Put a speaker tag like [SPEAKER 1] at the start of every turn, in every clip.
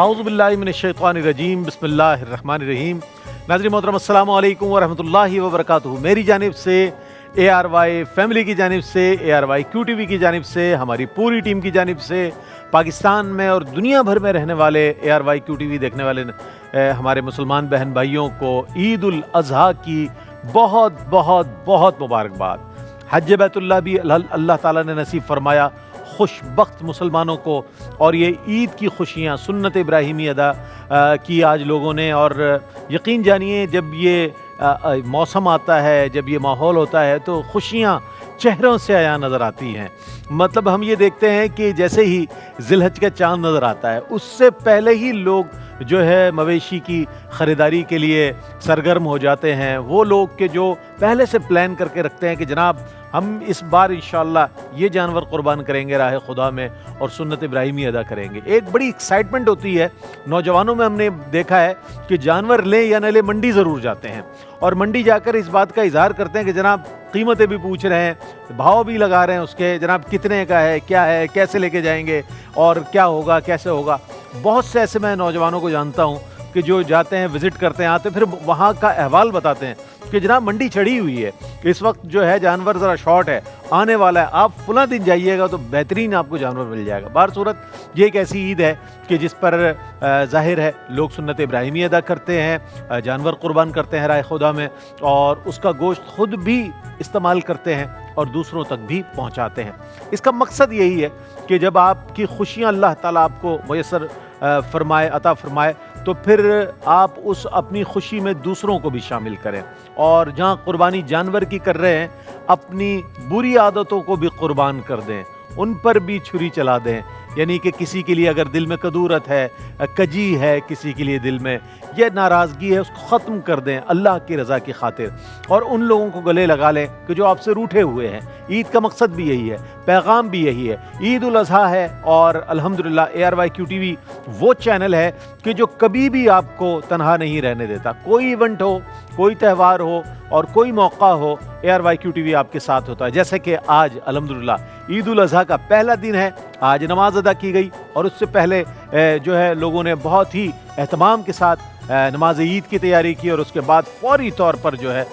[SPEAKER 1] अऊज़ु बिल्लाहि मिनश्शैतानिर्रजीम बिस्मिल्लाहिर्रहमानिर्रहीम। नाज़रीन मोहतरम अस्सलामु अलैकुम वरहमतुल्लाहि वबरकातुहू। मेरी जानिब से ARY फैमिली की जानिब से, ARY QTV की जानिब से, हमारी पूरी टीम की जानिब से, पाकिस्तान में और दुनिया भर में रहने वाले ARY QTV देखने वाले हमारे मुसलमान बहन भाइयों को ईद उल अज़हा की बहुत बहुत बहुत मुबारकबाद। हज बैतुल्लाह भी अल्लाह ताला ने नसीब फरमाया खुशबख्त मुसलमानों को, और ये ईद की खुशियाँ सुन्नत इब्राहिमी अदा की आज लोगों ने। और यकीन जानिए जब ये मौसम आता है, जब ये माहौल होता है तो खुशियाँ चेहरों से आया नज़र आती हैं। मतलब हम ये देखते हैं कि जैसे ही ज़िलहज का चाँद नज़र आता है उससे पहले ही लोग जो है मवेशी की ख़रीदारी के लिए सरगर्म हो जाते हैं। वो लोग के जो पहले से प्लान करके रखते हैं कि जनाब हम इस बार इंशाअल्लाह ये जानवर कुर्बान करेंगे राह खुदा में और सुन्नत इब्राहिमी अदा करेंगे। एक बड़ी एक्साइटमेंट होती है नौजवानों में। हमने देखा है कि जानवर लें या न लें मंडी ज़रूर जाते हैं और मंडी जाकर इस बात का इजहार करते हैं कि जनाब कीमतें भी पूछ रहे हैं, भाव भी लगा रहे हैं उसके, जनाब कितने का है, क्या है, कैसे लेके जाएंगे और क्या होगा, कैसे होगा। बहुत से ऐसे मैं नौजवानों को जानता हूँ कि जो जाते हैं, विज़िट करते हैं, आते फिर वहाँ का अहवाल बताते हैं कि जनाब मंडी चढ़ी हुई है, इस वक्त जो है जानवर ज़रा शॉर्ट है, आने वाला है, आप फलां दिन जाइएगा तो बेहतरीन आपको जानवर मिल जाएगा। बार सूरत ये एक ऐसी ईद है कि जिस पर ज़ाहिर है लोग सुन्नत इब्राहिमी अदा करते हैं, जानवर कुर्बान करते हैं राह खुदा में, और उसका गोश्त खुद भी इस्तेमाल करते हैं और दूसरों तक भी पहुँचाते हैं। इसका मकसद यही है कि जब आपकी खुशियाँ अल्लाह ताला आपको मुयस्सर फरमाए, अता फरमाए, तो फिर आप उस अपनी खुशी में दूसरों को भी शामिल करें। और जहाँ कुर्बानी जानवर की कर रहे हैं, अपनी बुरी आदतों को भी कुर्बान कर दें, उन पर भी छुरी चला दें। यानी कि किसी के लिए अगर दिल में कदूरत है, कजी है, किसी के लिए दिल में यह नाराज़गी है, उसको ख़त्म कर दें अल्लाह की रज़ा की खातिर, और उन लोगों को गले लगा लें कि जो आपसे रूठे हुए हैं। ईद का मकसद भी यही है, पैगाम भी यही है। ईद उल अज़हा है और अल्हम्दुलिल्लाह ARY QTV वो चैनल है कि जो कभी भी आपको तनहा नहीं रहने देता। कोई इवेंट हो, कोई त्यौहार हो और कोई मौका हो, ARY QTV आपके साथ होता है। जैसे कि आज अल्हम्दुलिल्लाह ईद उल अज़हा का पहला दिन है, आज नमाज अदा की गई और उससे पहले जो है लोगों ने बहुत ही एहतमाम के साथ नमाज ईद की तैयारी की, और उसके बाद फौरी तौर पर जो है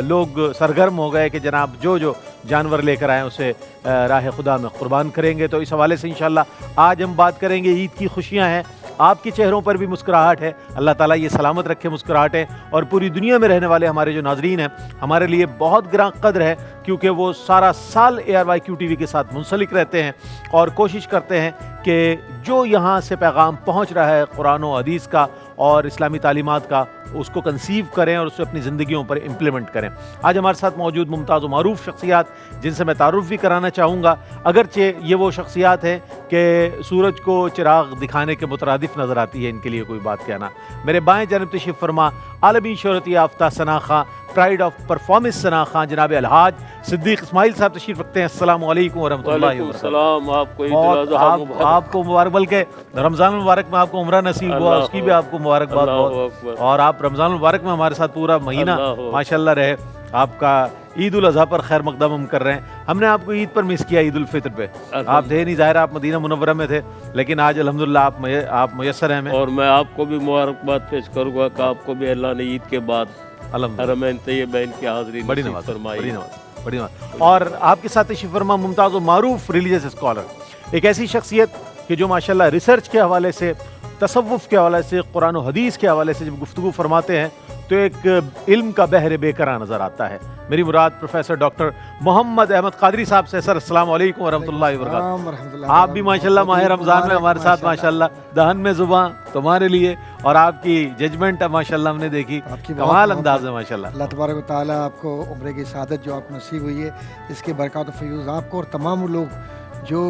[SPEAKER 1] लोग सरगर्म हो गए कि जनाब जो जो जानवर लेकर आए उसे राह खुदा में कुर्बान करेंगे। तो इस हवाले से इंशाअल्लाह आज हम बात करेंगे। ईद की खुशियाँ हैं, आपके चेहरों पर भी मुस्कुराहट है, अल्लाह ताला ये सलामत रखे मुस्कुराहटें। और पूरी दुनिया में रहने वाले हमारे जो नाजरीन हैं, हमारे लिए बहुत ग्रां कद्र है, क्योंकि वो सारा साल ARY QTV के साथ मुंसलिक रहते हैं और कोशिश करते हैं कि जो यहाँ से पैगाम पहुँच रहा है कुरान और हदीस का और इस्लामी तालीमात का, उसको कंसीव करें और उसे अपनी ज़िंदगियों पर इम्प्लीमेंट करें। आज हमारे साथ मौजूद मुमताज़ व मारूफ शख्सियात, जिनसे मैं तारुफ भी कराना चाहूँगा, अगरचे ये वो शख्सियात हैं कि सूरज को चिराग दिखाने के मुतरादिफ नज़र आती है, इनके लिए कोई बात कहना। मेरे बाएं जानब तशरीफ़ फरमा आलमी शोहरत याफ्ता सना खां, प्राइड ऑफ परफॉर्मेंस सना खां, जनाब अलहाज सिद्दीक इस्माइल साहब तशरीफ़ रखते हैं। अस्सलाम वालेकुम वरहमतुल्लाहि वबरकातुहू। आपको मुबारक, बल्कि रमज़ान मुबारक में आपको उम्रा नसीब हुआ, उसकी भी आपको मुबारकबाद बहुत। और आप रमज़ान मुबारक में हमारे साथ पूरा महीना माशाल्लाह रहे। आपका ईद उल अज़हा पर खैर मकदम हम कर रहे हैं। हमने आपको ईद पर मिस किया, ईद उल फितर पे आप थे नहीं, ज़ाहिर आप मदीना मुनव्वरा में थे, लेकिन आज अल्हम्दुलिल्लाह आप मुयस्सर हैं हमें। और मैं आपको भी मुबारकबाद पेश करूँगा कि आपको भी अल्लाह ने ईद के बाद हरमैन तैयबैन की हाज़िरी बड़ी नवाज़ फरमाई, बड़ी नवाज़। और आपके साथ तशरीफ़ फरमा मुमताज़ व मारूफ रिलीजियस स्कॉलर, एक ऐसी शख्सियत कि जो माशाल्लाह रिसर्च के हवाले से, तसव्वुफ़ के हवाले से, कुरान और हदीस के हवाले से जब गुफ्तगू फरमाते हैं तो एक इल्म का बहर बेकरार नज़र आता है। मेरी मुराद प्रोफेसर डॉक्टर मोहम्मद अहमद कादरी साहब से। सर अस्सलाम वालेकुम वरहमतुल्लाहि वबरकातुहू। आप भी माशाल्लाह माह रमज़ान में हमारे साथ माशाल्लाह दहन में ज़ुबान तुम्हारे लिए, और आपकी जजमेंट माशाल्लाह हमने देखी, कमाल अंदाज है माशाल्लाह।
[SPEAKER 2] अल्लाह तबारक व तआला आपको उम्र की सआदत जो आपको नसीब हुई है, इसके बरकत और फयूज़ आपको और तमाम लोग जो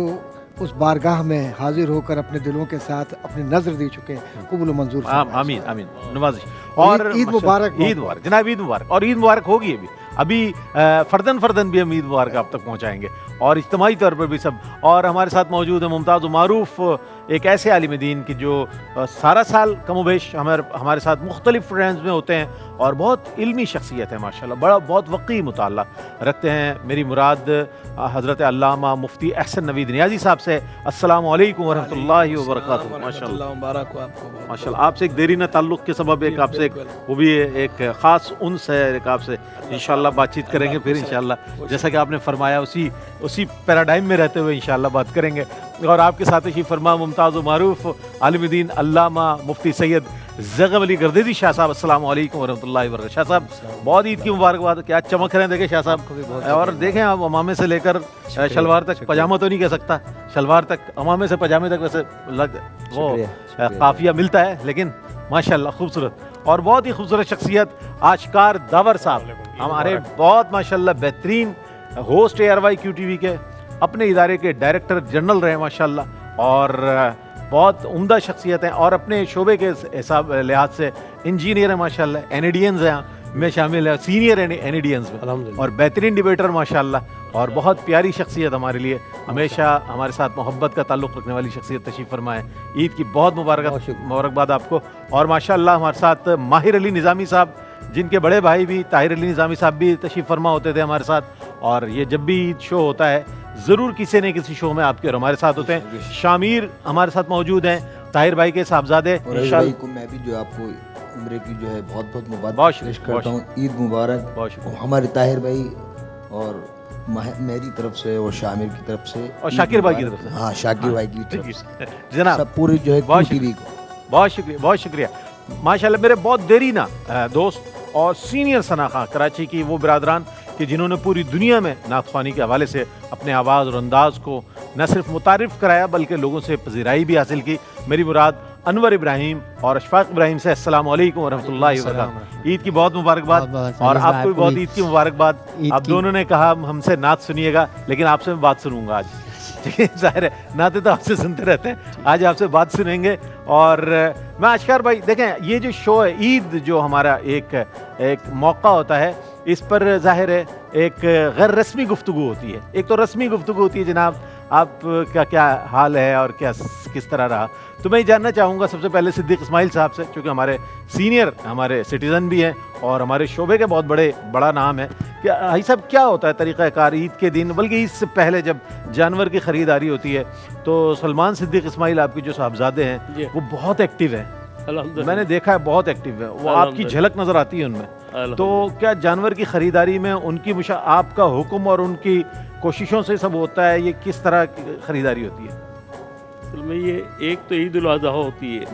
[SPEAKER 2] उस बारगाह में हाजिर होकर अपने दिलों के साथ अपनी नजर दे चुके हैं, कबूल मंजूर।
[SPEAKER 1] आमीन आमीन, नवाजिश। और
[SPEAKER 2] ईद मुबारक,
[SPEAKER 1] ईद मुबारक जनाब, ईद मुबारक। और ईद मुबारक होगी अभी फर्दन भी हम ईद मुबारक आप तक पहुँचाएंगे, और इज्तिमाई तौर पर भी सब। اور ہمارے ساتھ موجود ہیں ممتاز و معروف ایک ایسے عالم دین کی جو سارا سال کم و بیش ہمارے ساتھ مختلف پروگرامز میں ہوتے ہیں اور بہت علمی شخصیت ہے ماشاءاللہ، بہت وقی مطالعہ رکھتے ہیں۔ میری مراد حضرت علامہ مفتی احسن نوید نیازی صاحب سے۔ السلام علیکم ورحمۃ اللہ وبرکاتہ۔ ماشاءاللہ
[SPEAKER 3] مبارک ہو آپ کو،
[SPEAKER 1] ماشاءاللہ، آپ سے ایک دیرینہ تعلق کے سبب ایک آپ سے وہ بھی ایک خاص انس ہے، ایک آپ سے انشاءاللہ بات چیت کریں گے پھر انشاءاللہ، جیسا کہ آپ نے فرمایا اسی پیراڈائم میں رہتے ہوئے انشاءاللہ بات کریں گے۔ اور آپ کے ساتھ تشریف فرما ممتاز و معروف عالم دین علامہ مفتی سید زغم علی گردیزی شاہ صاحب۔ السلام علیکم ورحمۃ اللہ وبرکاتہ۔ شاہ صاحب بہت عید کی مبارکباد، کیا چمک رہے ہیں دیکھیں شاہ صاحب، اور دیکھیں آپ امامے سے لے کر شلوار تک، پاجامہ تو نہیں کہہ سکتا، شلوار تک، امامے سے پاجامے تک ویسے وہ قافیہ ملتا ہے، لیکن ماشاءاللہ خوبصورت اور بہت ہی خوبصورت شخصیت آشکار داور صاحب، ہمارے بہت ماشاءاللہ بہترین ہوسٹ ARY QTV کے، اپنے ادارے کے ڈائریکٹر جنرل رہے ماشاءاللہ، اور بہت عمدہ شخصیت ہیں، اور اپنے شعبے کے حساب لحاظ سے انجینئر ہیں ماشاءاللہ، NADNs ہیں میں شامل ہے، سینئر NADNs میں، اور بہترین ڈیبیٹر ماشاءاللہ، اور بہت پیاری شخصیت ہمارے لیے، ہمیشہ ہمارے ساتھ محبت کا تعلق رکھنے والی شخصیت تشریف فرمائے۔ عید کی بہت مبارکباد آپ کو۔ اور ماشاءاللہ ہمارے ساتھ ماہر علی نظامی صاحب، جن کے بڑے بھائی بھی طاہر علی نظامی صاحب بھی تشریف فرما ہوتے تھے ہمارے ساتھ، اور یہ جب بھی عید شو ہوتا ہے ضرور کسی نہ کسی شو میں آپ کے اور ہمارے ساتھ ہوتے ہیں۔ شامیر ہمارے ساتھ موجود ہیں، طاہر بھائی کے صاحبزادے۔
[SPEAKER 4] میں بھی جو آپ کو عمرے کی جو ہے بہت بہت مبارک پیش کرتا ہوں، عید مبارک ہمارے طاہر بھائی اور میری طرف سے اور شامر کی طرف سے
[SPEAKER 1] اور شاکر بھائی کی طرف سے،
[SPEAKER 4] ہاں شاکر بھائی کی طرف سے
[SPEAKER 1] جناب،
[SPEAKER 4] سب پوری جو ہے QTV کو
[SPEAKER 1] بہت شکریہ، بہت شکریہ ماشاءاللہ۔ میرے بہت دیرینہ دوست اور سینئر ثناخواں کراچی کی وہ برادران کہ جنہوں نے پوری دنیا میں نعت خوانی کے حوالے سے اپنے آواز اور انداز کو نہ صرف متعارف کرایا بلکہ لوگوں سے پذیرائی بھی حاصل کی۔ میری مراد انور ابراہیم اور اشفاق ابراہیم سے۔ السلام علیکم ورحمۃ اللہ وبرکاتہ۔ عید کی بہت مبارکباد، اور آپ کو بھی بہت عید کی مبارکباد۔ آپ دونوں نے کہا ہم سے نعت سنیے گا، لیکن آپ سے میں بات سنوں گا آج، ظاہر ہے نعتیں تو آپ سے سنتے رہتے ہیں، آج آپ سے بات سنیں گے۔ اور میں اشکار بھائی دیکھیں، یہ جو شو ہے عید جو ہمارا ایک موقع ہوتا ہے، اس پر ظاہر ہے ایک غیر رسمی گفتگو ہوتی ہے، ایک تو رسمی گفتگو ہوتی ہے۔ جناب آپ کا کیا حال ہے اور کس طرح رہا؟ تو میں یہ جاننا چاہوں گا سب سے پہلے صدیق اسماعیل صاحب سے، چونکہ ہمارے سینئر ہمارے سٹیزن بھی ہیں اور ہمارے شعبے کے بہت بڑا نام ہے، کہ بھائی صاحب کیا ہوتا ہے طریقہ کار عید کے دن، بلکہ عید سے پہلے جب جانور کی خریداری ہوتی ہے تو سلمان صدیق اسماعیل آپ کے جو صاحبزادے ہیں وہ بہت ایکٹیو ہیں، میں نے دیکھا ہے بہت ایکٹیو ہے، وہ آپ کی جھلک نظر آتی ہے ان میں۔ تو کیا جانور کی خریداری میں ان کی آپ کا حکم اور ان کی کوششوں سے سب ہوتا ہے؟ یہ کس طرح خریداری ہوتی ہے؟
[SPEAKER 3] اصل میں یہ ایک تو عید الاضحیٰ ہوتی ہے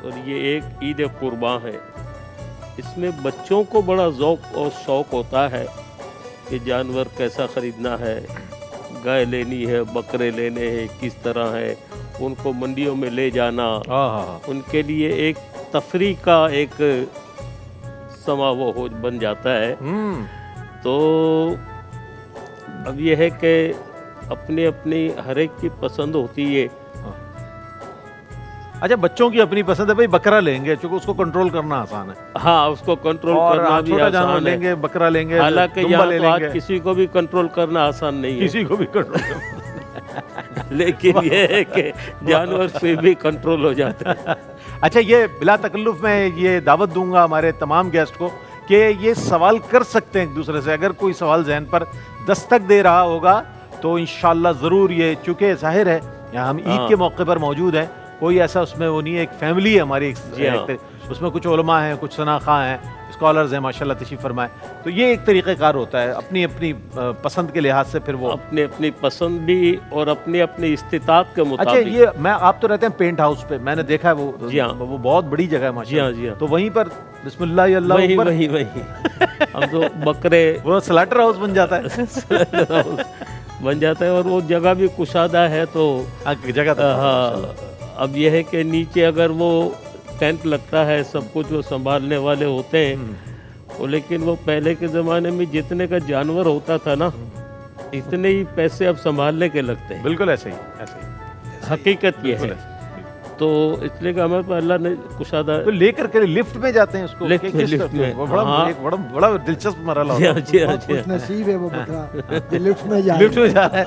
[SPEAKER 3] اور یہ ایک عید قرباں ہے۔ اس میں بچوں کو بڑا ذوق اور شوق ہوتا ہے کہ جانور کیسا خریدنا ہے، گائے لینی ہے، بکرے لینے ہیں، کس طرح ہے، ان کو منڈیوں میں لے جانا، ان کے لیے ایک تفریح کا ایک سما وہ بن جاتا ہے۔ تو اب یہ ہے کہ اپنی ہر ایک کی پسند ہوتی ہے۔
[SPEAKER 1] اچھا، بچوں کی اپنی پسند ہے، بھائی بکرا لیں گے چونکہ اس کو کنٹرول کرنا آسان ہے،
[SPEAKER 3] ہاں اس کو کنٹرول کرنا بھی آسان ہے،
[SPEAKER 1] لیں گے بکرا لیں گے،
[SPEAKER 3] حالانکہ یہاں تو آج کسی کو بھی کنٹرول کرنا آسان نہیں ہے،
[SPEAKER 1] کسی کو بھی کنٹرول کرنا
[SPEAKER 3] لیکن یہ ہے کہ جانور سے بھی کنٹرول ہو جاتا ہے۔
[SPEAKER 1] اچھا، یہ بلا تکلف میں یہ دعوت دوں گا ہمارے تمام گیسٹ کو کہ یہ سوال کر سکتے ہیں ایک دوسرے سے، اگر کوئی سوال ذہن پر دستک دے رہا ہوگا تو انشاءاللہ ضرور، یہ چونکہ ظاہر ہے ہم عید کے موقع پر موجود ہیں، کوئی ایسا اس میں وہ نہیں ہے، ایک فیملی ہے ہماری، اس میں کچھ علماء ہیں، کچھ ثناخواں ہیں، اسکالرز ہیں ماشاءاللہ تشریف فرمائے، تو یہ ایک طریقہ کار ہوتا ہے، اپنی اپنی پسند کے لحاظ سے پھر وہ
[SPEAKER 3] اپنی پسند بھی اور اپنی استطاعت کے مطابق۔
[SPEAKER 1] اچھا، یہ آپ تو رہتے ہیں پینٹ ہاؤس پہ، میں نے دیکھا ہے وہ بہت بڑی جگہ ہے ماشاءاللہ،
[SPEAKER 3] جی ہاں،
[SPEAKER 1] تو وہیں پر بسم اللہ اللہ
[SPEAKER 3] وہی ہم تو بکرے
[SPEAKER 1] وہ سلاٹر ہاؤس بن جاتا
[SPEAKER 3] ہے اور وہ جگہ بھی کشادہ ہے، تو
[SPEAKER 1] جگہ
[SPEAKER 3] ہاں اب یہ ہے کہ نیچے اگر وہ ٹینٹ لگتا ہے، سب کچھ وہ سنبھالنے والے ہوتے ہیں، لیکن وہ پہلے کے زمانے میں جتنے کا جانور ہوتا تھا نا، اتنے ہی پیسے اب سنبھالنے کے لگتے ہیں۔
[SPEAKER 1] بالکل ایسے ہی
[SPEAKER 3] حقیقت یہ ہے۔ तो इसलिए कि हमारे पास अल्लाह ने कुशादा
[SPEAKER 1] तो लेकर के लिफ्ट में जाते हैं उसको
[SPEAKER 3] लिफ्ट
[SPEAKER 1] कि
[SPEAKER 3] में,
[SPEAKER 1] किस
[SPEAKER 3] लिफ्ट
[SPEAKER 1] तरह से?
[SPEAKER 3] में,
[SPEAKER 1] वो बड़ा
[SPEAKER 3] हाँ।
[SPEAKER 1] एक बड़ा दिलचस्प मरहला
[SPEAKER 3] जी
[SPEAKER 1] होता
[SPEAKER 3] हाँ, जी हाँ,
[SPEAKER 2] बहुत
[SPEAKER 3] जी हाँ।
[SPEAKER 2] खुश नसीब है वो बकरा जो लिफ्ट में जाए।
[SPEAKER 1] लिफ्ट में जा रहा है।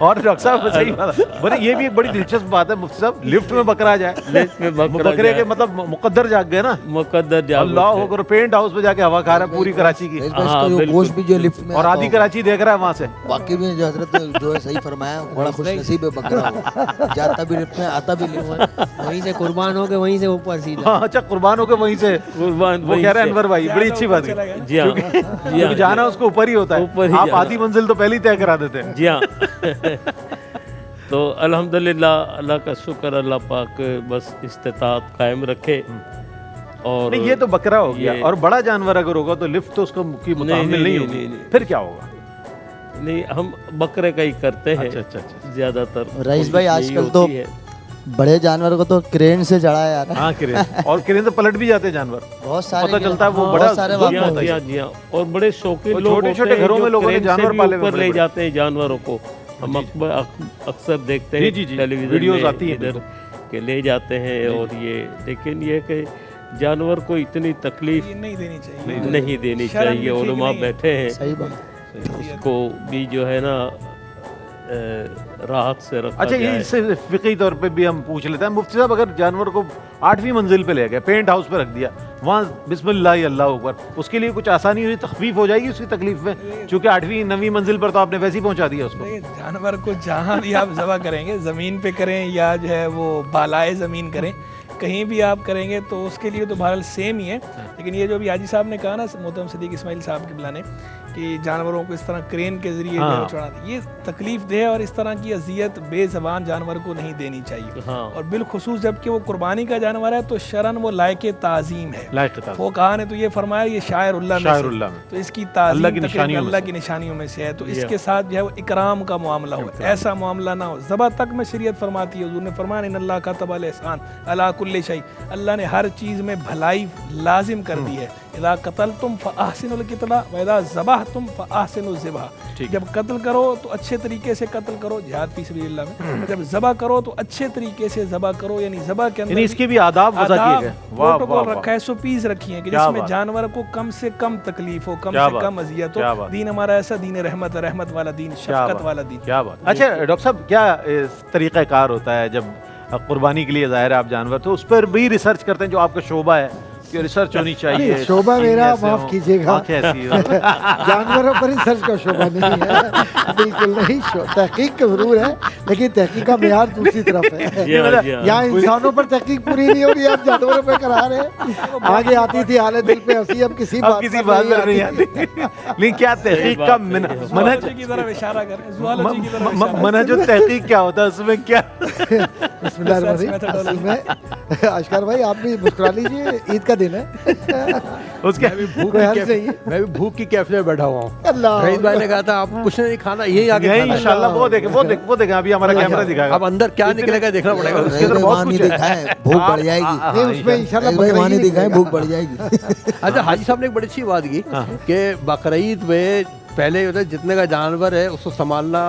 [SPEAKER 1] और डॉक्टर साहब सही बात है, बड़े ये भी एक बड़ी दिलचस्प बात है मुफ्ती साहब, लिफ्ट में बकरा जाए।
[SPEAKER 3] लिफ्ट में बकरा
[SPEAKER 1] बकरे के
[SPEAKER 3] जाए।
[SPEAKER 1] मतलब मुकद्दर जाग गए ना,
[SPEAKER 3] मुकद्दर जाग
[SPEAKER 1] अल्लाह
[SPEAKER 3] उठे।
[SPEAKER 1] होकर पेंट हाउस में जाके हवा खा रहा है पूरी कराची की,
[SPEAKER 4] इसका
[SPEAKER 3] हाँ,
[SPEAKER 4] जो
[SPEAKER 3] बिल्कुल।
[SPEAKER 4] गोश्त भी जो लिफ्ट में
[SPEAKER 1] और
[SPEAKER 4] आता
[SPEAKER 1] आधी
[SPEAKER 4] होगा,
[SPEAKER 1] कराची देख रहा है वहाँ से।
[SPEAKER 4] वाकई में जो हजरत जो है सही फरमाया, बड़ा खुश नसीब है बकरा हो। जाता भी लिफ्ट में, आता भी लिफ्ट में।
[SPEAKER 5] वहीं से कुर्बान हो के वहीं से ऊपर सीधा।
[SPEAKER 1] हाँ अच्छा, कुर्बान होकर वहीं से
[SPEAKER 3] कुर्बान
[SPEAKER 1] वो कह रहे हैं अनवर भाई, बड़ी अच्छी बात है,
[SPEAKER 3] जी हाँ, जी
[SPEAKER 1] क्योंकि
[SPEAKER 3] हाँ,
[SPEAKER 1] जाना उसको ऊपर ही होता
[SPEAKER 3] ऊपर
[SPEAKER 1] है,
[SPEAKER 3] ही
[SPEAKER 1] आप
[SPEAKER 3] जाना।
[SPEAKER 1] आधी मंजिल तो पहले ही तय करा देते हैं।
[SPEAKER 3] जी हाँ। तो अल्हम्दुलिल्लाह, अल्लाह का शुक्र, अल्लाह पाक बस इस्तिताअत कायम रखे। और
[SPEAKER 1] नहीं ये तो बकरा हो गया,
[SPEAKER 3] ये-
[SPEAKER 1] और बड़ा जानवर अगर होगा तो लिफ्ट तो उसको की मुतामिल नहीं होगी,
[SPEAKER 3] नहीं।
[SPEAKER 1] फिर क्या होगा?
[SPEAKER 3] नहीं, हम बकरे का ही करते हैं
[SPEAKER 1] अच्छा अच्छा अच्छा,
[SPEAKER 3] ज्यादातर।
[SPEAKER 6] रईस भाई,
[SPEAKER 3] यही
[SPEAKER 6] आजकल तो
[SPEAKER 3] होती है।
[SPEAKER 6] बड़े जानवर को तो क्रेन से चढ़ाया जा रहा है।
[SPEAKER 1] हाँ क्रेन, और क्रेन से पलट भी जाते हैं जानवर,
[SPEAKER 6] बहुत सारे
[SPEAKER 1] पता चलता है वो
[SPEAKER 6] हाँ,
[SPEAKER 1] बड़ा
[SPEAKER 6] बहुत सारे
[SPEAKER 1] जुल्म
[SPEAKER 3] जी हाँ,
[SPEAKER 1] होता है।
[SPEAKER 3] जी हाँ, जी हाँ। और बड़े शौकीन
[SPEAKER 1] और
[SPEAKER 3] लोग
[SPEAKER 1] छोटे-छोटे
[SPEAKER 3] होते हैं
[SPEAKER 1] घरों
[SPEAKER 3] जो
[SPEAKER 1] में लोगों ने
[SPEAKER 3] क्रेन से
[SPEAKER 1] जानवर
[SPEAKER 3] भी
[SPEAKER 1] पाले हुए
[SPEAKER 3] ऊपर ले
[SPEAKER 1] बड़े-बड़े।
[SPEAKER 3] जाते हैं जानवरों को। हम अक्सर देखते हैं
[SPEAKER 1] जी, जी,
[SPEAKER 3] टेलीविजन
[SPEAKER 1] वीडियोस
[SPEAKER 3] में
[SPEAKER 1] आती हैं,
[SPEAKER 3] इधर के ले जाते हैं। और ये लेकिन ये कि जानवर को इतनी तकलीफ
[SPEAKER 7] नहीं देनी चाहिए,
[SPEAKER 3] नहीं देनी
[SPEAKER 7] शर्म
[SPEAKER 3] चाहिए।
[SPEAKER 7] ठीक
[SPEAKER 3] उलमा
[SPEAKER 7] नहीं है।
[SPEAKER 3] बैठे हैं,
[SPEAKER 6] सही बात।
[SPEAKER 3] उसको भी जो है ना राहत से रखा
[SPEAKER 1] अच्छा, ये
[SPEAKER 3] जाए।
[SPEAKER 1] इससे फिकी तौर पे भी हम पूछ लेते हैं मुफ्ती साहब, अगर जानवर को 8वीं मंजिल पे ले गए, पेंट हाउस पे रख दिया, वहाँ बिस्मिल्लाह अल्लाह अकबर, उसके लिए कुछ आसानी हुई, तखफीफ हो जाएगी उसकी तकलीफ में, क्योंकि 8वीं 9वीं मंजिल पर तो आपने वैसे ही पहुँचा दिया उसको।
[SPEAKER 7] देखिए, जानवर को जहाँ भी आप ज़बह करेंगे, ज़मीन पे करें या जो है वो बालाए ज़मीन करें, कहीं भी आप करेंगे तो उसके लिए तो बहरहाल सेम ही है। लेकिन ये जो अभी हाजी साहब ने कहा ना, मोहतरम सिद्दीक इस्माइल साहब के बुलाने, कि जानवरों को इस तरह क्रेन के ज़रिए
[SPEAKER 1] हाँ।
[SPEAKER 7] चढ़ा दी, ये तकलीफ दे और इस तरह की अजियत बेज़बान जानवर को नहीं देनी चाहिए।
[SPEAKER 3] हाँ।
[SPEAKER 7] और बिलखुसूस जबकि वो कुर्बानी का जानवर है तो शरन वो लायक ताज़ीम है।
[SPEAKER 1] लायक ताज़ीम।
[SPEAKER 7] वो कहा ने तो ये फरमाया, ये शायरुल्लाह में से,
[SPEAKER 1] शायरुल्लाह में।
[SPEAKER 7] तो इसकी
[SPEAKER 1] अल्लाह
[SPEAKER 7] ताज़ीम
[SPEAKER 1] की
[SPEAKER 7] तकरीबन
[SPEAKER 1] निशानियों में
[SPEAKER 7] अल्लाह
[SPEAKER 1] से।
[SPEAKER 7] की निशानियों में से है। तो इसके साथ जो है वो इकराम का मामला हो, ऐसा मामला ना हो। ज़बह तक में शरीयत फरमाती है, हुज़ूर ने फरमाया इन अल्लाह का तबल एहसान अला कुल्ली शै, अल्लाह ने हर चीज़ में भलाई लाजिम कर दी है। इदा कतल तुम फ़अहसिनुल क़ितला व इदा ज़बह तुम फ़अहसिनुल ज़िबह, जब कत्ल करो तो अच्छे तरीके से कत्ल करो, जिहाद फी सबिलिल्लाह में, जब ज़बह करो तो अच्छे तरीके से ज़बह करो, यानी ज़बह के अंदर
[SPEAKER 1] यानी इसके भी आदाब वज़ा किए गए। वाह वाह
[SPEAKER 7] प्रोटोकॉल
[SPEAKER 1] वाह,
[SPEAKER 7] रखा है, 120 रखी है कि
[SPEAKER 1] क्या
[SPEAKER 7] जिसमें
[SPEAKER 1] बात।
[SPEAKER 7] जानवर को कम से कम तकलीफ हो, कम
[SPEAKER 1] क्या
[SPEAKER 7] से
[SPEAKER 1] बात।
[SPEAKER 7] कम अजियत
[SPEAKER 1] क्या
[SPEAKER 7] हो।
[SPEAKER 1] बात।
[SPEAKER 7] दीन हमारा ऐसा दीन रहमत है, रहमत वाला दीन,
[SPEAKER 1] क्या
[SPEAKER 7] शफकत
[SPEAKER 1] बात,
[SPEAKER 7] वाला दीन।
[SPEAKER 1] क्या बात। अच्छा डॉक्टर साहब, क्या तरीक़ाकार होता है जब कुर्बानी के लिए ज़ाहिर है आप जानवर, तो उस पर भी रिसर्च करते हैं, जो आपका शोबा है कि रिसर्च होनी चाहिए?
[SPEAKER 2] नहीं, शोबा मेरा
[SPEAKER 1] ऐसे
[SPEAKER 2] माफ
[SPEAKER 1] हों,
[SPEAKER 2] कीजिएगा।
[SPEAKER 1] आंखें ऐसी हों।
[SPEAKER 2] जानवरों पर रिसर्च का शोबा नहीं है, बिल्कुल नहीं। तहकीक का जरूर है, लेकिन तहकीक का मेयार दूसरी तरफ है।
[SPEAKER 3] जी हाँ, जी हाँ।
[SPEAKER 2] यहाँ इंसानों पर तहकीक पूरी नहीं हो रही है, अब जानवरों पे करा रहे हैं। आगे आती थी हालत दिल पे हंसी, अब किसी
[SPEAKER 1] अब किसी बात पर नहीं आती। लेकिन क्या तहकीक का मनहज,
[SPEAKER 7] ज़ुआलॉजी की तरफ इशारा करें, ज़ुआलॉजी की तरफ इशारा
[SPEAKER 1] मनहज तहकीक क्या होता है, उसमें क्या?
[SPEAKER 2] बिस्मिल्लाह। असल में अशकर भाई आप भी मुस्कुरा लीजिए, ईद का दिन है।
[SPEAKER 1] उसके
[SPEAKER 2] कोई हर्ज नहीं है।
[SPEAKER 8] मैं भी भूख की कैफे में बैठा हुआ हूँ।
[SPEAKER 2] अल्लाह,
[SPEAKER 8] रईस भाई ने कहा था आप कुछ नहीं खाना, यही आगे
[SPEAKER 1] यही
[SPEAKER 8] खाना है।
[SPEAKER 1] इंशाल्लाह वो देखें अभी हमारा कैमरा दिखाएगा।
[SPEAKER 8] अब अंदर क्या निकलेगा देखना पड़ेगा।
[SPEAKER 1] उसके अंदर बहुत
[SPEAKER 4] वहाँ नहीं
[SPEAKER 1] कुछ है।
[SPEAKER 4] दिखाए, भूख बढ़ जाएगी।
[SPEAKER 2] नहीं उसमें इंशाल्लाह
[SPEAKER 4] भाई वहाँ नहीं
[SPEAKER 2] बकरीद
[SPEAKER 4] दिखाए,
[SPEAKER 2] निकलेगा।
[SPEAKER 4] भूख बढ़ जाएगी।
[SPEAKER 8] अच्छा, हाजी साहब ने एक बड़ी अच्छी बात की कि बकरीद में पहले होता है जितने का जानवर है उसको संभालना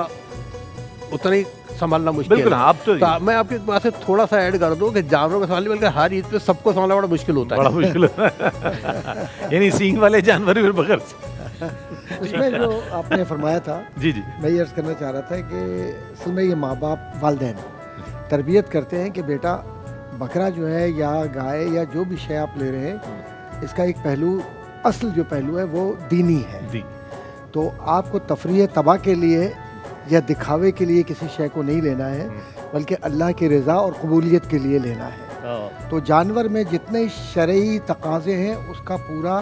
[SPEAKER 8] उतना ही संभालना मुश्किल
[SPEAKER 1] बिल्कुल,
[SPEAKER 8] है।
[SPEAKER 1] हाँ, अब तो
[SPEAKER 8] मैं आपकी बात से थोड़ा सा ऐड कर दूं कि जानवरों को संभालने बल्कि हर ईद पे सबको संभालना बड़ा मुश्किल होता
[SPEAKER 1] बड़ा
[SPEAKER 8] है।
[SPEAKER 1] मुश्किल है। यानी सींग वाले जानवर भी बकर
[SPEAKER 2] उसमें जो आपने फरमाया था,
[SPEAKER 1] जी जी
[SPEAKER 2] मैं ये अर्ज़ करना चाह रहा था कि असल में ये माँ बाप वालिदैन तरबियत करते हैं कि बेटा बकरा जो है या गाय या जो भी शय आप ले रहे हैं, इसका एक पहलू, असल जो पहलू है वो दीनी है।
[SPEAKER 1] जी।
[SPEAKER 2] तो आपको तफरीह तबाह के लिए या दिखावे के लिए किसी शय को नहीं लेना है, बल्कि अल्लाह की रज़ा और कबूलियत के लिए लेना है।
[SPEAKER 3] हाँ।
[SPEAKER 2] तो जानवर में जितने शरई तकाज़े हैं उसका पूरा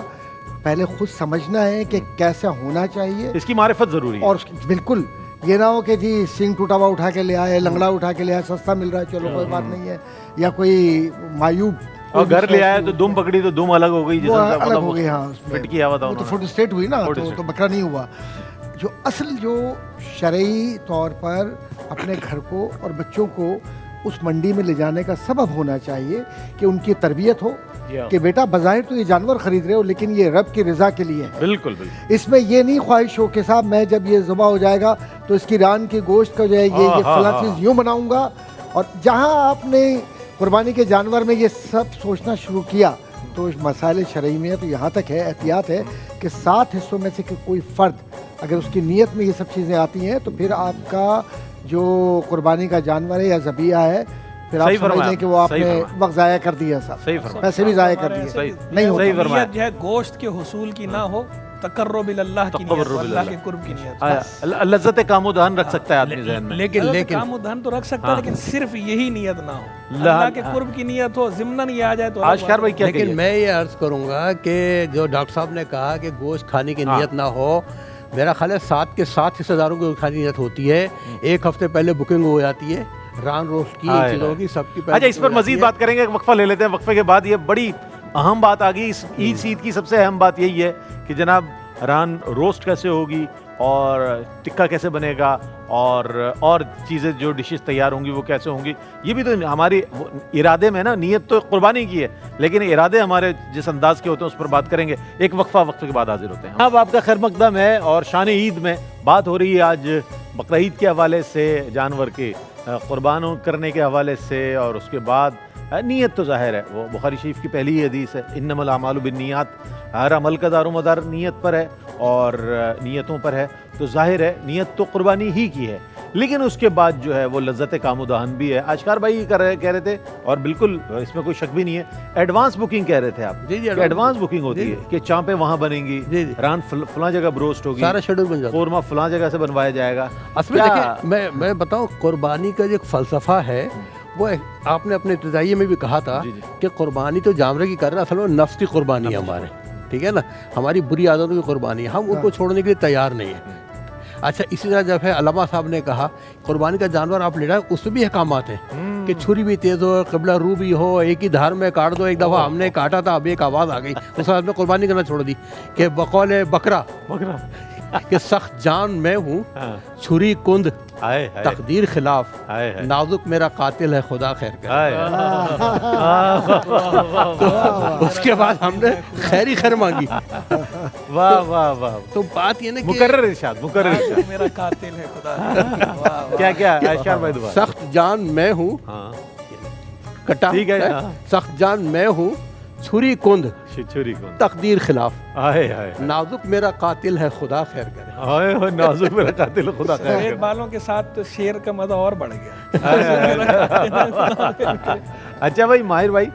[SPEAKER 2] पहले खुद समझना है कि कैसा होना चाहिए,
[SPEAKER 1] इसकी मारिफत जरूरी है।
[SPEAKER 2] और बिल्कुल ये ना हो कि जी सिंग टूटा हुआ उठा के ले आए, लंगड़ा उठा के ले आए, सस्ता मिल रहा है चलो कोई बात नहीं है, या कोई मायूब
[SPEAKER 1] और घर ले आए तो दुम पकड़ी तो दुम अलग हो गई,
[SPEAKER 2] वो अलग हो गई। हाँ,
[SPEAKER 1] फिट किया हुआ था
[SPEAKER 2] वो तो
[SPEAKER 1] उन्होंने।
[SPEAKER 2] फोटो स्टेट हुई ना,
[SPEAKER 1] फोटो
[SPEAKER 2] तो
[SPEAKER 1] स्टेट।
[SPEAKER 2] बकरा नहीं हुआ। जो असल जो शरई तौर पर अपने घर को और बच्चों को उस मंडी में ले जाने का सबब होना चाहिए कि उनकी तरबियत हो कि बेटा बज़ाहिर तो ये जानवर खरीद रहे हो लेकिन ये रब की रज़ा के लिए है।
[SPEAKER 1] बिल्कुल बिल्कुल।
[SPEAKER 2] इसमें ये नहीं ख्वाहिश हो कि साहब मैं जब ये ज़ुबा हो जाएगा तो इसकी रान की गोश्त का जो है ये फला चीज़ यूँ बनाऊंगा और जहाँ आपने कुर्बानी के जानवर में ये सब सोचना शुरू किया तो मसाइल शरई में है, तो यहाँ तक है, एहतियात है कि 7 हिस्सों में से कोई फ़र्द अगर उसकी नीयत में ये सब चीज़ें आती हैं तो फिर आपका जो कुर्बानी का जानवर है या ज़बीहा है, फिर आप समझ लें कि वो आपने वक्त ज़ाया कर दिया, साहब पैसे भी ज़ाया कर दिए, नहीं होता।
[SPEAKER 7] नियत जो है गोश्त के हुसूल की ना हो, तकर्रुब इल्लाह की नियत, अल्लाह के कुर्ब की नियत।
[SPEAKER 1] लज्जत कामोदहान रख सकता है आदमी ज़हन में,
[SPEAKER 7] लेकिन कामोदहान तो रख सकता है, लेकिन सिर्फ यही नियत ना हो, अल्लाह के कुर्ब की नियत हो, ज़िम्नन ये आ जाए तो।
[SPEAKER 1] आशकार भाई क्या?
[SPEAKER 8] लेकिन मैं ये अर्ज करूंगा कि जो डॉक्टर साहब ने कहा कि गोश्त खाने की नियत ना हो, मेरा ख्याल है 7 के 7 हिस्सेदारों की खाने की नियत होती है। एक हफ्ते पहले बुकिंग हो जाती है, रान रोस्ट की, चीज़ों की, सबकी।
[SPEAKER 1] अच्छा, इस पर मजीद बात करेंगे, वक्फा ले लेते हैं। वक्फे के बाद ये बड़ी अहम बात आ गई, इस ईद की सबसे अहम बात यही है कि जनाब रान रोस्ट कैसे होगी और टिक्का कैसे बनेगा और चीज़ें जो डिशेस तैयार होंगी वो कैसे होंगी। ये भी तो हमारी इरादे में ना, नियत तो कुर्बानी की है, लेकिन इरादे हमारे जिस अंदाज के होते हैं उस पर बात करेंगे। एक वक्फे के बाद हाजिर होते हैं। अब आपका खैर मकदम है और शान ईद में बात हो रही है आज बकरा ईद के हवाले से, जानवर के कुर्बान करने के हवाले से, और उसके बाद नीयत तो ज़ाहिर है, वो बुखारी शरीफ की पहली हदीस है, इन्नमल आमालु बिन्नियात, हर अमल का दारोमदार नीयत पर है और नीयतों पर है, तो ज़ाहिर है नीयत तो कुर्बानी ही की है। लेकिन उसके बाद जो है वो लज्जत कामोदहान भी है। आशकार भाई कह रहे थे, और बिल्कुल इसमें कोई शक भी नहीं है, एडवांस बुकिंग कह रहे थे आप।
[SPEAKER 8] जी जी,
[SPEAKER 1] एडवांस बुकिंग होती है कि चांपे वहाँ बनेंगी, रान फलां जगह ब्रोस्ट होगी,
[SPEAKER 8] सारा शेड्यूल बन जाता है,
[SPEAKER 1] कोरमा फलां जगह से बनवाया जाएगा।
[SPEAKER 8] असल में देखिए, मैं बताऊँ, कुर्बानी का जो एक फ़लसफ़ा है वो आपने अपने इब्तिदाइये में भी कहा था कि कुर्बानी तो जानवर की कर रहा है, असल में नफ्स की कुर्बानी है हमारे, ठीक है ना, हमारी बुरी आदतों की कुर्बानी है, हम उनको छोड़ने के लिए तैयार नहीं है। अच्छा, इसी तरह जब है अल्लामा साहब ने कहा कुर्बानी का जानवर आप ले रहे हैं, उसमें भी अहकामात हैं कि छुरी भी तेज़ हो, क़िबला रू भी हो, एक ही धार में काट दो। एक दफ़ा हमने काटा था, अब एक आवाज़ आ गई, उस आवाज़ में कुर्बानी करना छोड़ दी कि बकौल बकरा कि सख्त जान मैं हूँ, छुरी कुंद तकदीर खिलाफ, नाजुक मेरा कातिल है खुदा खैर करे। तो उसके बाद हमने खैर ही खैर मांगी।
[SPEAKER 1] वाह वाह वाह।
[SPEAKER 8] तो बात ये ना कि
[SPEAKER 1] मुकर्रर इरशाद
[SPEAKER 7] मेरा कातिल है खुदा।
[SPEAKER 1] क्या आशकार भाई दोबारा?
[SPEAKER 8] सख्त जान मैं हूँ, कटा, ठीक है, सख्त जान मैं हूँ, छुरी कुंद तकदीर खिलाफ, नाजुक मेरा कातिल है खुदा खैर करे।
[SPEAKER 1] नाजुक मेरा कातिल है खुदा खैर करे।
[SPEAKER 7] बालों के साथ तो शेर का मजा और बढ़ गया।
[SPEAKER 1] अच्छा भाई, माहिर भाई,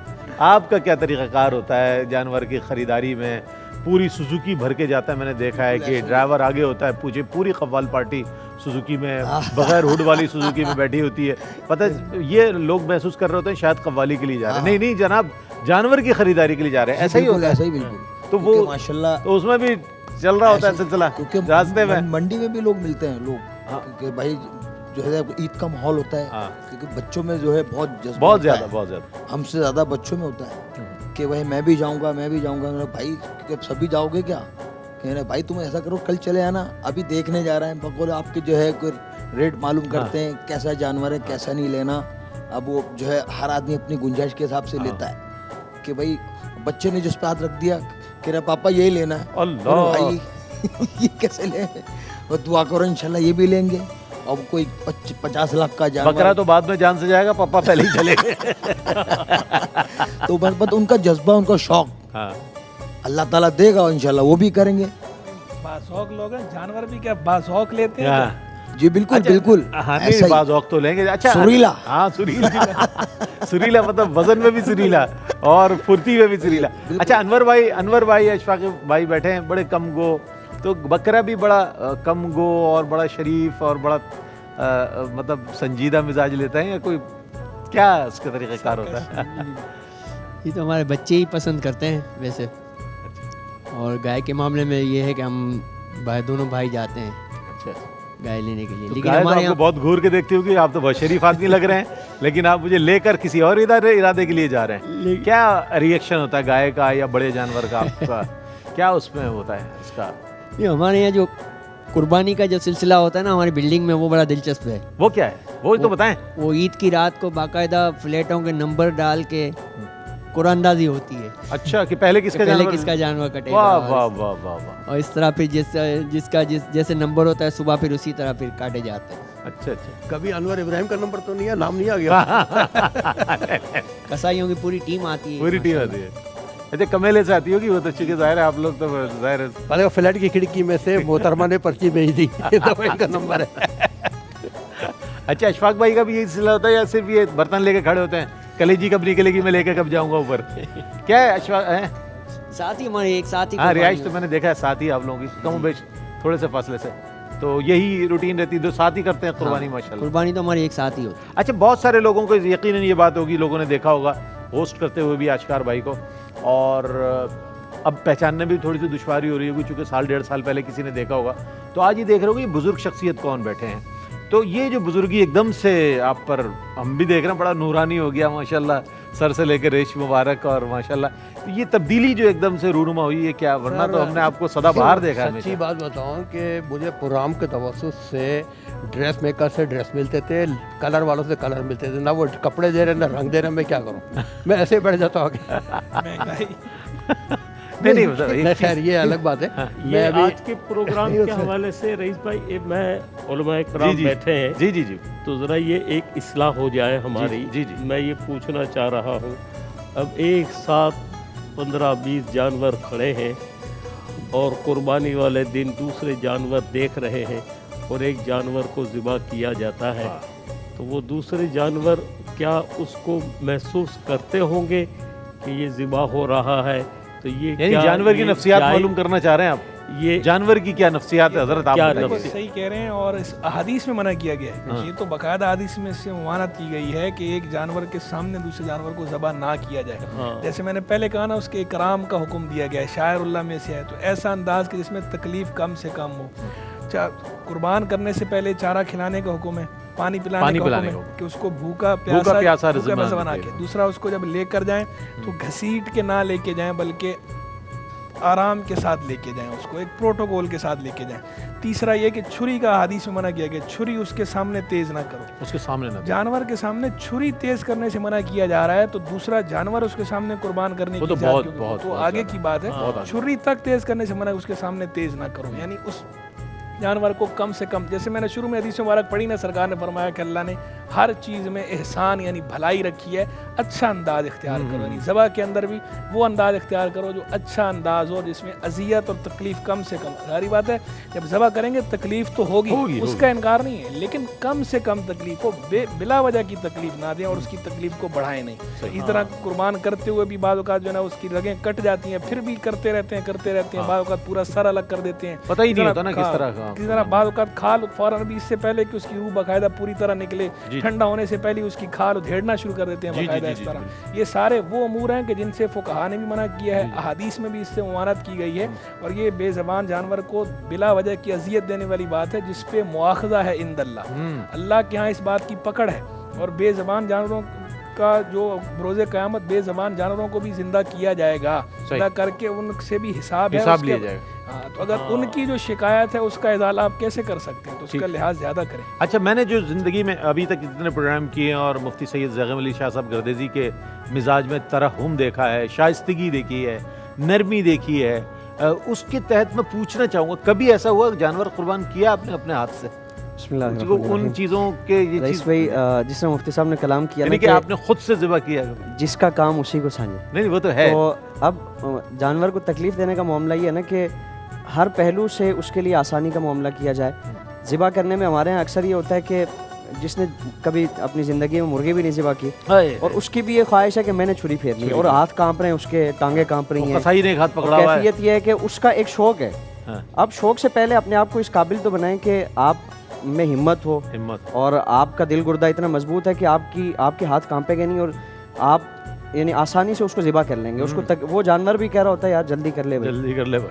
[SPEAKER 1] आपका क्या तरीक़ाकार होता है जानवर की ख़रीदारी में? पूरी सुजुकी भर के जाता है, मैंने देखा है कि ड्राइवर आगे होता है, पूरी कव्वाल पार्टी सुजुकी में, बगैर हुड वाली सुजुकी में बैठी होती है। पता है, ये लोग महसूस कर रहे होते हैं शायद कव्वाली के लिए जा रहे हैं। नहीं जनाब, जानवर की खरीदारी के लिए जा रहे हैं, ऐसा ही होता है।
[SPEAKER 4] ऐसा ही बिल्कुल।
[SPEAKER 1] तो वो
[SPEAKER 4] माशाल्लाह,
[SPEAKER 1] तो उसमें भी चल रहा होता है सिलसिला,
[SPEAKER 4] क्योंकि
[SPEAKER 1] रास्ते में
[SPEAKER 4] मंडी में भी लोग मिलते हैं, लोग क्योंकि भाई जो है ईद का माहौल होता है, क्योंकि बच्चों में जो है बहुत ज़्यादा हमसे ज़्यादा बच्चों में होता है कि भाई मैं भी जाऊँगा। भाई सभी जाओगे क्या? कह रहे भाई तुम ऐसा करो, कल चले आना, अभी देखने जा रहे हैं, बकौल आपके जो है कोई रेट मालूम करते हैं, कैसा जानवर है कैसा नहीं लेना। अब वो जो है हर आदमी अपनी गुंजाइश के हिसाब से लेता है कि भाई बच्चे ने जिस पे हाथ रख दिया, कह रहा पापा यही लेना है,
[SPEAKER 1] अल्लाह
[SPEAKER 4] भाई ये कैसे ले, और दुआ करो इंशाल्लाह ये भी लेंगे। अब कोई 50 लाख का जानवर,
[SPEAKER 1] बकरा तो बाद में जान से जाएगा, पापा पहले ही चले गए।
[SPEAKER 4] तो बस उनका जज्बा, उनका शौक अल्लाह ताला देगा और इंशाल्लाह वो भी करेंगे।
[SPEAKER 7] बाशौक लोग हैं, जानवर भी क्या बाशौक लेते हैं?
[SPEAKER 4] जी बिल्कुल बिल्कुल,
[SPEAKER 1] नहीं बाज़ौक़ तो लेंगे। अच्छा,
[SPEAKER 4] सुरीला,
[SPEAKER 1] हाँ सुरीला मतलब वजन में भी सुरीला और फुर्ती में भी सुरीला। अच्छा, अनवर भाई अशफाक भाई बैठे हैं, बड़े कम गो, तो बकरा भी बड़ा कम गो और बड़ा शरीफ और बड़ा मतलब संजीदा मिजाज लेता है, या कोई क्या उसका तरीक़ाकार होता है?
[SPEAKER 5] ये तो हमारे बच्चे ही पसंद करते हैं वैसे, और गाय के मामले में ये है कि हम दोनों भाई जाते हैं गाय लेने के लिए।
[SPEAKER 1] तो
[SPEAKER 5] लेकिन हमारे
[SPEAKER 1] आपको बहुत घूर के देखती होगी, आप तो बहुत शरीफ आदमी लग रहे हैं, लेकिन आप मुझे लेकर किसी और इरादे के लिए जा रहे हैं। क्या रिएक्शन होता है गाय का या बड़े जानवर का आपका? क्या उसमें होता है इसका?
[SPEAKER 5] ये हमारे यहाँ जो कुर्बानी का जो सिलसिला होता है ना हमारी बिल्डिंग में, वो बड़ा दिलचस्प है।
[SPEAKER 1] वो क्या है, वो तो बताएं।
[SPEAKER 5] वो ईद की रात को बाकायदा फ्लैटों के नंबर डाल के قرآن اندازی ہوتی ہے.
[SPEAKER 1] اچھا کہ پہلے کس کا
[SPEAKER 5] پہلے
[SPEAKER 1] جانور
[SPEAKER 5] کس کا جانور کٹے
[SPEAKER 1] واہ
[SPEAKER 5] گا,
[SPEAKER 1] واہ واہ واہ واہ.
[SPEAKER 5] اور اس طرح پھر جس کا جیسے نمبر ہوتا ہے صبح پھر اسی طرح پھر کاٹے جاتے ہیں.
[SPEAKER 1] اچھا اچھا.
[SPEAKER 8] کبھی انور ابراہیم کا نمبر تو نہیں ہے, نام نہیں آ گیا؟
[SPEAKER 5] کسائیوں کی پوری ٹیم آتی ہے.
[SPEAKER 1] پوری ٹیم آتی ہے. اچھا کمیلے سے آتی ہوگی وہ تو, چونکہ ظاہر ہے آپ لوگ تو ظاہر ہے.
[SPEAKER 8] پہلے فلیٹ کی کھڑکی میں سے محترمہ نے پرچی بھیج دی, یہ تو ان کا نمبر ہے.
[SPEAKER 1] اچھا اشفاق بھائی کا بھی یہی سلسلہ ہوتا ہے یا صرف یہ برتن لے کے کھڑے ہوتے ہیں, کلیجی کب نکلے گی میں لے کے کب جاؤں گا اوپر, کیا ہے اشفاق ہیں؟
[SPEAKER 5] ساتھ ہی ہمارے ایک ساتھ ہی.
[SPEAKER 1] ہاں رہائش تو میں نے دیکھا ہے ساتھ ہی آپ لوگوں کی, کم و بیش تھوڑے سے فاصلے سے, تو یہی روٹین رہتی ہے, جو ساتھ ہی کرتے ہیں قربانی ماشاءاللہ.
[SPEAKER 5] قربانی تو ہماری ایک ساتھ ہی ہوتی ہے.
[SPEAKER 1] اچھا بہت سارے لوگوں کو یقیناً یہ بات ہوگی, لوگوں نے دیکھا ہوگا ہوسٹ کرتے ہوئے بھی آشکار بھائی کو, اور اب پہچاننے بھی تھوڑی سی دشواری ہو رہی ہوگی چونکہ سال ڈیڑھ سال پہلے کسی نے دیکھا ہوگا. تو آج یہ دیکھ رہے ہو کہ یہ بزرگ شخصیت کون بیٹھے ہیں, تو یہ جو بزرگی ایک دم سے آپ پر ہم بھی دیکھ رہے ہیں, بڑا نورانی ہو گیا ماشاءاللہ, سر سے لے کے ریش مبارک, اور ماشاءاللہ یہ تبدیلی جو ایک دم سے رونما ہوئی ہے کیا, ورنہ تو ہم نے آپ کو سدا بہار دیکھا ہے.
[SPEAKER 8] سچی بات بتاؤں کہ مجھے پروگرام کے توسط سے ڈریس میکر سے ڈریس ملتے تھے, کلر والوں سے کلر ملتے تھے, نہ وہ کپڑے دے رہے نہ رنگ دے رہے, میں کیا کروں, میں ایسے ہی بیٹھ جاتا ہوں. نہیں خیر یہ الگ بات ہے.
[SPEAKER 3] یہ آج کے پروگرام کے حوالے سے رئیس بھائی میں علماء کرام بیٹھے ہیں,
[SPEAKER 1] جی جی جی,
[SPEAKER 3] تو ذرا یہ ایک اصلاح ہو جائے ہماری.
[SPEAKER 1] جی جی,
[SPEAKER 3] میں یہ پوچھنا چاہ رہا ہوں, اب ایک ساتھ 15-20 جانور کھڑے ہیں اور قربانی والے دن دوسرے جانور دیکھ رہے ہیں اور ایک جانور کو ذبح کیا جاتا ہے, تو وہ دوسرے جانور کیا اس کو محسوس کرتے ہوں گے کہ یہ ذبح ہو رہا ہے؟ تو یہ
[SPEAKER 1] یعنی جانور کی نفسیات معلوم کرنا چاہ رہے ہیں آپ, یہ جانور کی کیا نفسیات ہے حضرت, آپ
[SPEAKER 7] صحیح کہہ رہے ہیں. اور اس احادیث میں منع کیا گیا ہے, یہ تو باقاعدہ احادیث میں سے ممانعت کی گئی ہے کہ ایک جانور کے سامنے دوسرے جانور کو ذبح نہ کیا جائے. جیسے میں نے پہلے کہا نا, اس کے اکرام کا حکم دیا گیا ہے, شاعر اللہ میں سے ہے, تو ایسا انداز کہ جس میں تکلیف کم سے کم ہو. قربان کرنے سے پہلے چارہ کھلانے کا حکم ہے, پانی پلانے کا حکم ہے کہ اس کو بھوکا پیاسا بنا کے. دوسرا اس کو جب لے کر جائیں تو گھسیٹ کے نہ لے کے جائیں بلکہ آرام کے ساتھ لے کے جائیں, اس کو ایک پروٹوکول کے ساتھ لے کے جائیں. تیسرا یہ کہ چھری کا حدیث میں منع کیا گیا, چھری اس کے سامنے تیز نہ کرو,
[SPEAKER 1] اس کے سامنے نہ,
[SPEAKER 7] جانور کے سامنے چھری تیز کرنے سے منع کیا جا رہا ہے, تو دوسرا جانور اس کے سامنے قربان کرنے کی تو آگے کی بات ہے. چھری تک تیز کرنے سے منع, اس کے سامنے تیز نہ کرو, یعنی اس جانور کو کم سے کم, جیسے میں نے شروع میں حدیث مبارک پڑھی نا, سرکار نے فرمایا کہ اللہ نے ہر چیز میں احسان یعنی بھلائی رکھی ہے, اچھا انداز اختیار کرو, یعنی ذبح کے اندر بھی وہ انداز اختیار کرو جو اچھا انداز ہو, جس میں اذیت اور تکلیف کم سے کم. ساری بات ہے جب ذبح کریں گے تکلیف تو ہوگی, اس کا انکار نہیں ہے, لیکن کم سے کم تکلیف ہو, بلا وجہ کی تکلیف نہ دیں اور اس کی تکلیف کو بڑھائیں نہیں. اس طرح قربان کرتے ہوئے بھی بعض اوقات جو ہے نا اس کی رگیں کٹ جاتی ہیں, پھر بھی کرتے رہتے ہیں, بعض اوقات پورا سر الگ کر دیتے ہیں,
[SPEAKER 1] پتہ ہی نہیں ہوتا نا کس
[SPEAKER 7] طرح. بعض اوقات کھال فوراً بھی اس سے پہلے کہ اس کی روح باقاعدہ پوری طرح نکلے, ٹھنڈا ہونے سے پہلے اس کی کھال ادھیڑنا شروع کر دیتے ہیں باقاعدہ اس طرح. یہ سارے وہ امور ہیں کہ جن سے فقہا نے بھی منع کیا ہے, احادیث میں بھی اس سے ممانعت کی گئی ہے, اور یہ بے زبان جانور کو بلا وجہ کی اذیت دینے والی بات ہے جس پہ مواخذہ ہے عند اللہ. اللہ کے ہاں اس بات کی پکڑ ہے, اور بے زبان جانوروں کا جو روز قیامت بے زبان جانوروں کو بھی زندہ کیا جائے گا, زندہ کر کے ان سے بھی حساب لیا جائے گا. تو اگر ان کی جو شکایت ہے اس کا ازالہ آپ کیسے کر سکتے ہیں, تو اس کا لحاظ زیادہ کریں.
[SPEAKER 1] اچھا میں نے جو زندگی میں ابھی تک جتنے پروگرام کیے ہیں, اور مفتی سید زیغم علی شاہ صاحب گردیزی کے مزاج میں ترحم دیکھا ہے, شائستگی دیکھی ہے, نرمی دیکھی ہے, اس کے تحت میں پوچھنا چاہوں گا کبھی ایسا ہوا جانور قربان کیا آپ نے اپنے ہاتھ سے؟
[SPEAKER 9] بسم اللہ الرحمن الرحیم.
[SPEAKER 1] ان چیزوں کے یہ
[SPEAKER 9] رئیس بھائی جس طرح مفتی صاحب نے کلام کیا
[SPEAKER 1] یعنی کہ آپ نے خود سے ذبح کیا,
[SPEAKER 9] جس کا کام اسی کو سمجھے.
[SPEAKER 1] نہیں وہ تو ہے.
[SPEAKER 9] تو اب جانور کو تکلیف دینے کا معاملہ یہ ہے نا کہ ہر پہلو سے اس کے لیے آسانی کا معاملہ کیا جائے. ذبح کرنے میں ہمارے یہاں اکثر یہ ہوتا ہے کہ جس نے کبھی اپنی زندگی میں مرغی بھی نہیں ذبح کی اور اس کی بھی یہ خواہش ہے کہ میں نے چھری پھیرنی ہے, اور ہاتھ کانپ رہے ہیں, اس کے ٹانگیں کانپ رہی ہیں, کیفیت یہ ہے کہ اس کا ایک شوق ہے. اب شوق سے پہلے اپنے آپ کو اس قابل تو بنائیں کہ آپ میں ہمت ہو, اور آپ کا دل گردہ اتنا مضبوط ہے کہ آپ کے ہاتھ کانپے گے نہیں, اور آپ یعنی آسانی سے اس کو ذبح کر لیں گے. اس کو وہ جانور بھی کہہ رہا ہوتا ہے یار جلدی کر لے,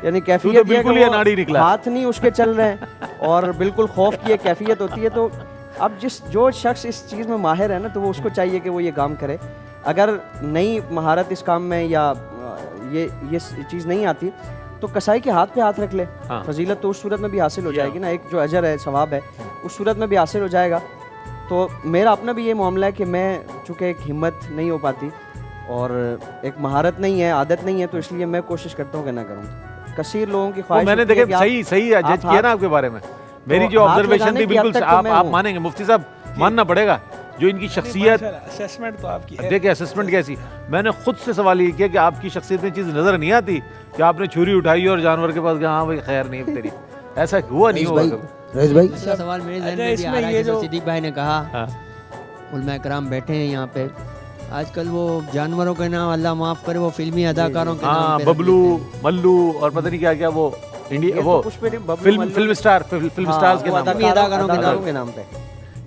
[SPEAKER 9] یعنی کیفیت یہ کہ ہاتھ نہیں اس کے چل رہے ہیں, اور بالکل خوف کی ایک کیفیت ہوتی ہے. تو اب جو شخص اس چیز میں ماہر ہے نا, تو وہ اس کو چاہیے کہ وہ یہ کام کرے. اگر نئی مہارت اس کام میں یا یہ چیز نہیں آتی تو کسائی کے ہاتھ پہ ہاتھ رکھ لے, فضیلت تو اس صورت میں بھی حاصل ہو جائے گی نا, ایک جو اجر ہے ثواب ہے اس صورت میں بھی حاصل ہو جائے گا. تو میرا اپنا بھی یہ معاملہ ہے کہ میں چونکہ ایک ہمت نہیں ہو پاتی, اور ایک مہارت نہیں ہے, عادت نہیں ہے, تو اس لیے میں کوشش کرتا ہوں کہ نہ کروں. کثیر لوگوں کی خواہش
[SPEAKER 1] میں نے دیکھے صحیح جج کیا نا آپ کے بارے میں. میری جو آبزرویشن تھی بالکل آپ مانیں گے مفتی صاحب, ماننا پڑے گا جو ان کی شخصیت.
[SPEAKER 7] اسسمنٹ تو آپ کی ہے.
[SPEAKER 1] دیکھیں اسسمنٹ کیسی, میں نے خود سے سوال یہ کیا کہ آپ کی شخصیت میں چیز نظر نہیں آتی کہ آپ نے چھری اٹھائی اور جانور کے پاس گیا, ہاں بھائی خیر نہیں تیری, ایسا ہوا نہیں ہوگا.
[SPEAKER 4] رئیس بھائی
[SPEAKER 5] دوسرا سوال میرے ذہن میں بھی آ رہا ہے, جیسے صدیق بھائی نے کہا علماء کرام بیٹھے ہیں یہاں پہ, آج کل وہ جانوروں کے نام اللہ معاف کرے وہ فلمی اداکاروں کے نام پہ
[SPEAKER 1] ببلو ملو اور پتہ نہیں کیا کیا وہ انڈیا وہ فلم اسٹارز
[SPEAKER 9] کے نام پہ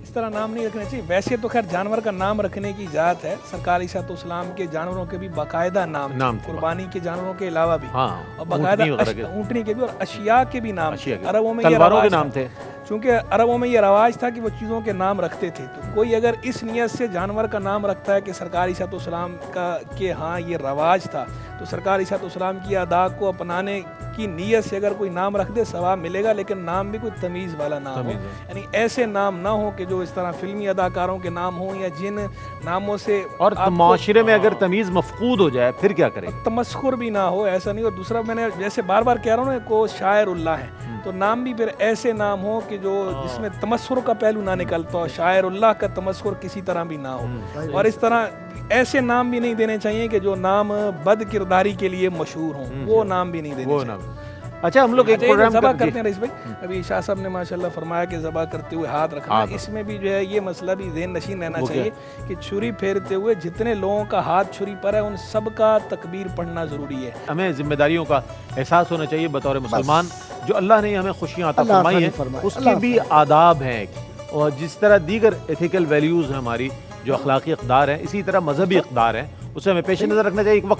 [SPEAKER 7] اس طرح نام نہیں رکھنے چاہیے. ویسے تو خیر جانور کا نام رکھنے کی اجازت ہے, سرکار علیہ السلام کے جانوروں کے بھی باقاعدہ نام قربانی کے جانوروں کے علاوہ بھی, اور باقاعدہ اونٹنی کے بھی اور اشیاء کے بھی نام. عربوں میں
[SPEAKER 1] تلواروں کے نام تھے,
[SPEAKER 7] چونکہ عربوں میں یہ رواج تھا کہ وہ چیزوں کے نام رکھتے تھے. تو کوئی اگر اس نیت سے جانور کا نام رکھتا ہے کہ سرکار علیہ السلام کا کہ ہاں یہ رواج تھا, تو سرکار علیہ السلام کی ادا کو اپنانے کی نیت سے اگر کوئی نام رکھ دے ثواب ملے گا, لیکن نام بھی کوئی تمیز والا نام ہو, یعنی ایسے نام نہ ہو کہ جو اس طرح فلمی اداکاروں کے نام ہوں یا جن ناموں سے. اور
[SPEAKER 1] معاشرے میں اگر تمیز مفقود ہو جائے پھر کیا کرے,
[SPEAKER 7] تمسخر بھی نہ ہو, ایسا نہیں. اور دوسرا میں نے جیسے بار بار کہہ رہا ہوں نا کو شاعر اللہ ہے, تو نام بھی پھر ایسے نام ہو کہ جو جس میں تمسخر کا پہلو نہ نکلتا ہو, شاعر اللہ کا تمسخر کسی طرح بھی نہ ہو. اور اس طرح ایسے نام بھی نہیں دینے چاہیے کہ جو نام بد کرداری کے لیے مشہور ہوں, وہ نام بھی نہیں دینے چاہیے.
[SPEAKER 1] اچھا ہم لوگ ایک پروگرام
[SPEAKER 7] ذبح کرتے ہیں رئیس بھائی, ابھی شاہ صاحب نے ماشاءاللہ فرمایا کہ ذبح کرتے ہوئے ہاتھ رکھنا, اس میں بھی جو ہے یہ مسئلہ بھی ذہن نشین رہنا چاہیے کہ چھری پھیرتے ہوئے جتنے لوگوں کا ہاتھ چھری پر ہے ان سب کا تکبیر پڑھنا ضروری ہے.
[SPEAKER 1] ہمیں ذمہ داریوں کا احساس ہونا چاہیے بطور مسلمان. جو اللہ نے ہمیں خوشیاں عطا فرمائی ہیں اس کے بھی آداب ہیں, اور جس طرح دیگر ایتھیکل ویلیوز ہیں ہماری, جو اخلاقی اقدار ہیں, اسی طرح مذہبی اقدار ہیں, اسے ہمیں پیش نظر رکھنا چاہیے. ایک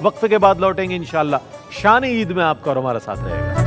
[SPEAKER 1] وقفے کے بعد لوٹیں گے انشاءاللہ. شان عید میں آپ کا اور ہمارا ساتھ رہے گا.